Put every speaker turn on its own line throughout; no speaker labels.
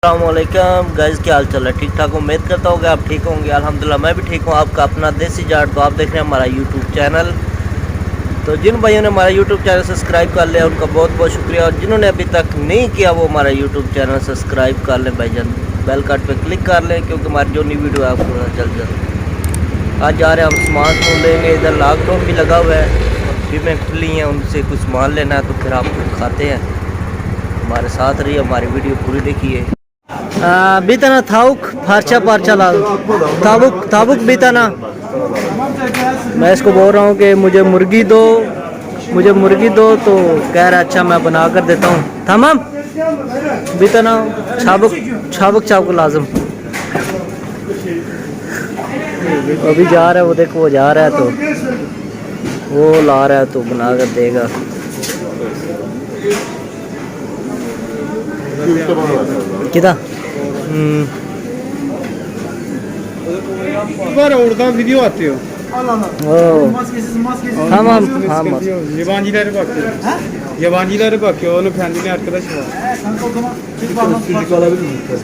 अस्सलामुअलैकुम गाइस, क्या हाल चाल है? ठीक ठाक, उम्मीद करता हूँ कि आप ठीक होंगे। अल्हम्दुलिल्लाह मैं भी ठीक हूँ। आपका अपना देसी जाट। तो आप देख रहे हैं हमारा यूट्यूब चैनल। तो जिन भाइयों ने हमारा यूट्यूब चैनल सब्सक्राइब कर लिया उनका बहुत बहुत शुक्रिया, और जिन्होंने अभी तक नहीं किया वो हमारा यूट्यूब चैनल सब्सक्राइब कर लें भाईजान, बेल कट पर क्लिक कर लें, क्योंकि हमारी जो नई वीडियो है आपको पता चल जाए। आज जा रहे हैं हम सामान लेंगे, इधर लॉकडाउन भी लगा हुआ है, फिल्में खुली हैं, उनसे कुछ सामान लेना है, तो फिर आपको दिखाते हैं। हमारे साथ रहिए, हमारी वीडियो पूरी देखिए। बीतना थाउक फारचा पारचा लाल ताबुक ताबुक बीतना। मैं इसको बोल रहा हूँ कि मुझे मुर्गी दो, तो कह रहा अच्छा मैं बना कर देता हूँ। तमाम बीतना छाबुक छाबुक चाबुक लाजम। अभी जा रहा है वो, देखो वो जा रहा है तो वो ला रहा है तो बना कर देगा। कितना
वीडियो आते हो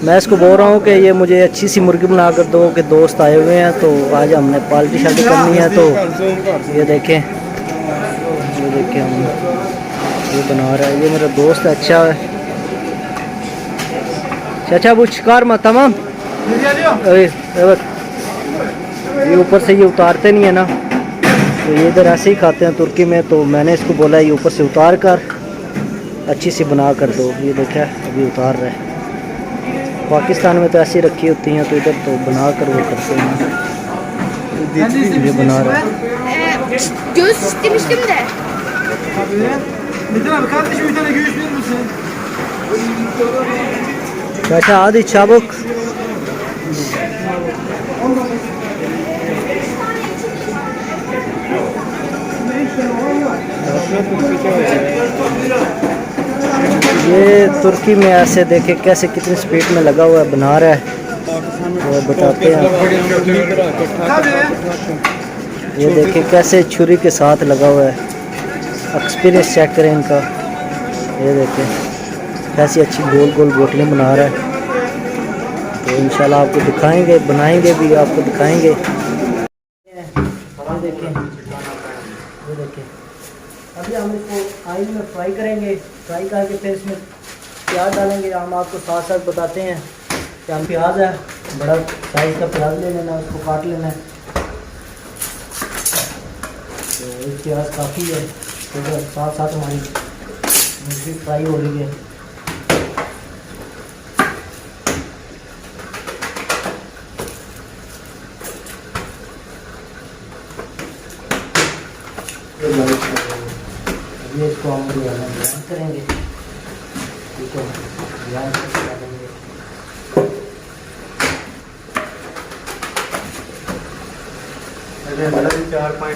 मैं इसको बोल रहा हूँ कि ये मुझे अच्छी सी मुर्गी बना कर दो, कि दोस्त आए हुए हैं तो आज हमने पार्टी शादी करनी है। तो ये देखें हम ये बना रहा है, ये मेरा दोस्त है, अच्छा है। चाचा वो शिकार मत तमाम ये ऊपर से ये उतारते नहीं है ना, तो ये इधर ऐसे ही खाते हैं तुर्की में। तो मैंने इसको बोला ये ऊपर से उतार कर अच्छी सी बना कर दो। ये देखा अभी उतार रहा है। पाकिस्तान में तो ऐसी रखी होती हैं, तो इधर तो बना कर वो करते हैं। ये बना रहा है। चाचा आदि चाबुक ये तुर्की में ऐसे देखे कैसे कितनी स्पीड में लगा हुआ है, बना रहा है, वो बताते हैं। ये देखे कैसे छुरी के साथ लगा हुआ है, एक्सपीरियंस चेक करें इनका। ये देखें कैसी अच्छी गोल गोल बोटियाँ बना रहा है। तो इंशाल्लाह आपको दिखाएंगे, बनाएंगे भी, आपको दिखाएंगे। ये देखें अभी हम इसको ऑयल में फ्राई करेंगे। फ्राई करके फिर इसमें प्याज डालेंगे। हम आपको साथ साथ बताते हैं कि हम प्याज है, बड़ा साइज़ का प्याज ले लेना, उसको काट लेना है। तो एक प्याज काफ़ी है, तो साथ साथ हमारी मुर्गी फ्राई हो रही है। अभी इसको हम ध्यान करेंगे, ठीक है, ध्यान से डालेंगे।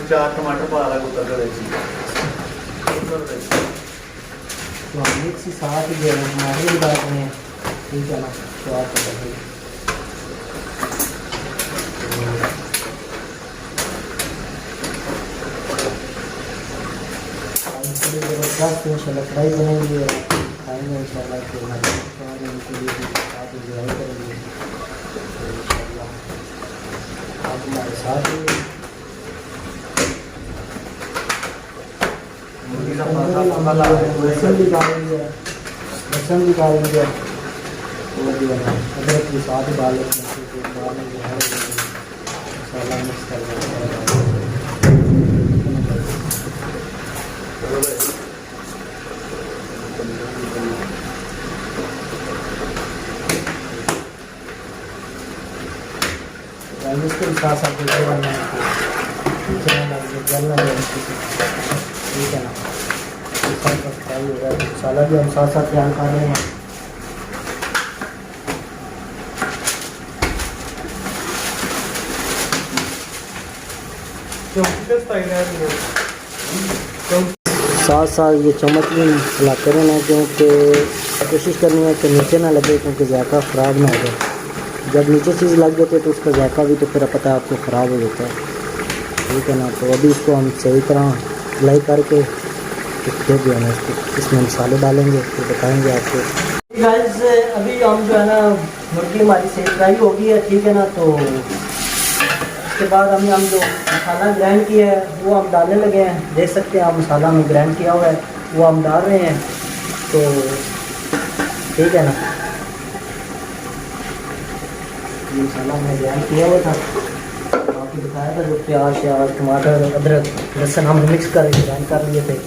चार टमाटर पा रहा
तो हम एक सी साथ ही दे रहे हैं, हमारे भी डाल रहे हैं, ठीक है ना। तो आप बताइए ज़बरदस्त इंशाल्लाह फ्राई बनेंगे और खाएंगे इंशाल्लाह। तो उनके लिए भी साथ इंजॉय करेंगे। तो इंशाल्लाह आप हमारे साथ लहसुन भी डालेंगे, अदरक भी साथ डालेंगे, मसाला मिक्स कर देंगे। इसको साथ साथ ठीक है ना। फ्राई हो गया, मसाला भी हम साथ साथ तैयार कर रहे हैं। साथ साथ ये चम्मच भी हिलाते रहना, क्योंकि कोशिश करनी है कि नीचे ना लगे, क्योंकि जायका ख़राब ना हो जाए। जब नीचे चीज़ लग जाती है तो उसका जायका भी तो फिर पता है आपको ख़राब हो जाता है, ठीक है ना। तो अभी इसको हम सही तरह फ्राई करके तो फिर जो है ना इसमें मसाले डालेंगे, फिर बताएंगे आपको। गाइस अभी हम जो है ना मुर्गी हमारी सेक फ्राई हो गई है, ठीक है ना। तो उसके बाद हम जो मसाला ग्राइंड किया है वो हम डालने लगे हैं। देख सकते हैं आप मसाला हम ग्राइंड किया हुआ है वो हम डाल रहे हैं। तो ठीक है ना, ये मसाला हमने ग्राइंड किया हुआ था, आपको दिखाया था। जो प्याज श्याज टमाटर अदरक लहसुन हम मिक्स करके ग्राइंड कर लिए थे।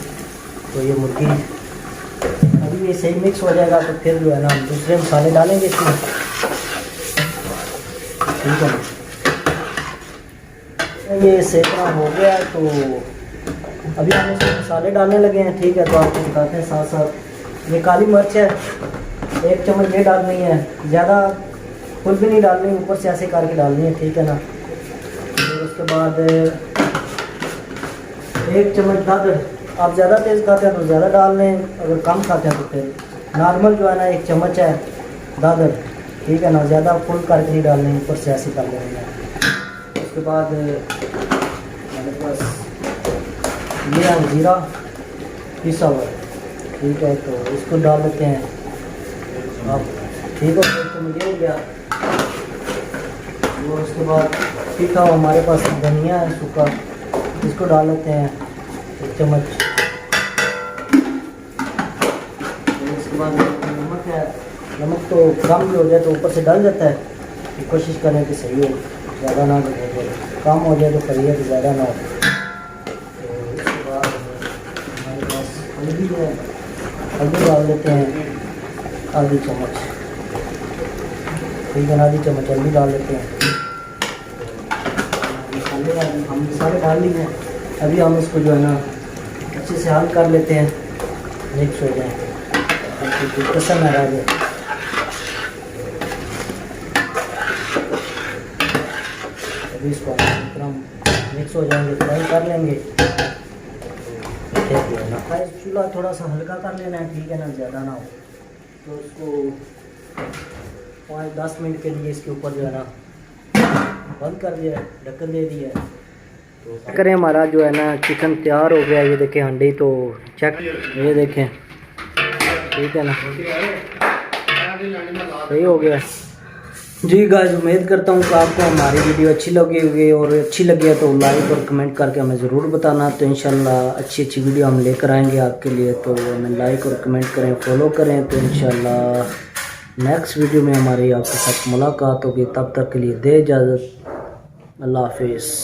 तो ये मुर्गी अभी ये सही मिक्स हो जाएगा तो फिर जो है ना हम दूसरे मसाले डालेंगे इसमें, ठीक है ना। ये सेकना हो गया है तो अभी हम इसमें मसाले डालने लगे हैं, ठीक है। तो आपको बताते हैं साथ साथ ये काली मिर्च है 1 चम्मच ये डालनी है, ज़्यादा फुल भी नहीं डालनी, ऊपर से ऐसे करके डालनी है, ठीक है ना। फिर उसके बाद 1 चम्मच दादर, आप ज़्यादा तेज़ खाते हैं तो ज़्यादा डाल लें, अगर कम खाते हैं तो फिर नॉर्मल जो है ना 1 चम्मच है दादर, ठीक है ना। ज़्यादा फुल करके नहीं डालने, ऊपर से ऐसे कर लेंगे। उसके बाद हमारे पास ये है जीरा पिसा हुआ, ठीक है। तो इसको डाल लेते हैं आप, ठीक है। तो मुझे हो गया वो। उसके बाद तीखा हुआ हमारे पास धनिया है सूखा, इसको डाल लेते हैं 1 चम्मच। उसके बाद नमक है, नमक तो कम भी हो जाए तो ऊपर से डाल जाता है, तो कोशिश करें कि सही हो, ज़्यादा ना हो जाए, कम हो जाए तो सही है, तो ज़्यादा ना हो। तो उसके बाद हमारे पास हल्दी है, हल्दी डाल देते हैं आधी चम्मच, ठीक है ना। आधी चम्मच हल्दी डाल देते हैं। हम मसाले डाल लिए हैं, अभी हम इसको जो है ना अच्छे से हल कर लेते हैं, मिक्स हो जाए ताकि कसम ना रह जाए। अभी इसको हम मिक्स हो जाएंगे, फ्राई कर लेंगे, ठीक है ना। चूल्हा थोड़ा सा हल्का कर लेना है, ठीक है ना, ज़्यादा ना हो। तो इसको 5-10 मिनट के लिए इसके ऊपर जो है ना बंद कर दिया, ढक्कन दे दिया है। तो करें हमारा जो है ना चिकन तैयार हो गया। ये देखें हंडी, तो चेक, ये देखें, ठीक है ना, सही हो गया। जी गाइस, उम्मीद करता हूँ कि आपको हमारी वीडियो अच्छी लगी होगी, और अच्छी लगी है तो लाइक और कमेंट करके हमें ज़रूर बताना। तो इंशाल्लाह अच्छी वीडियो हम लेकर आएंगे आपके लिए, तो हमें लाइक और कमेंट करें, फॉलो करें। तो इंशाल्लाह नेक्स्ट वीडियो में हमारी आपके साथ मुलाकात होगी। तब तक के लिए दे इजाज़त, अल्लाह हाफिज़।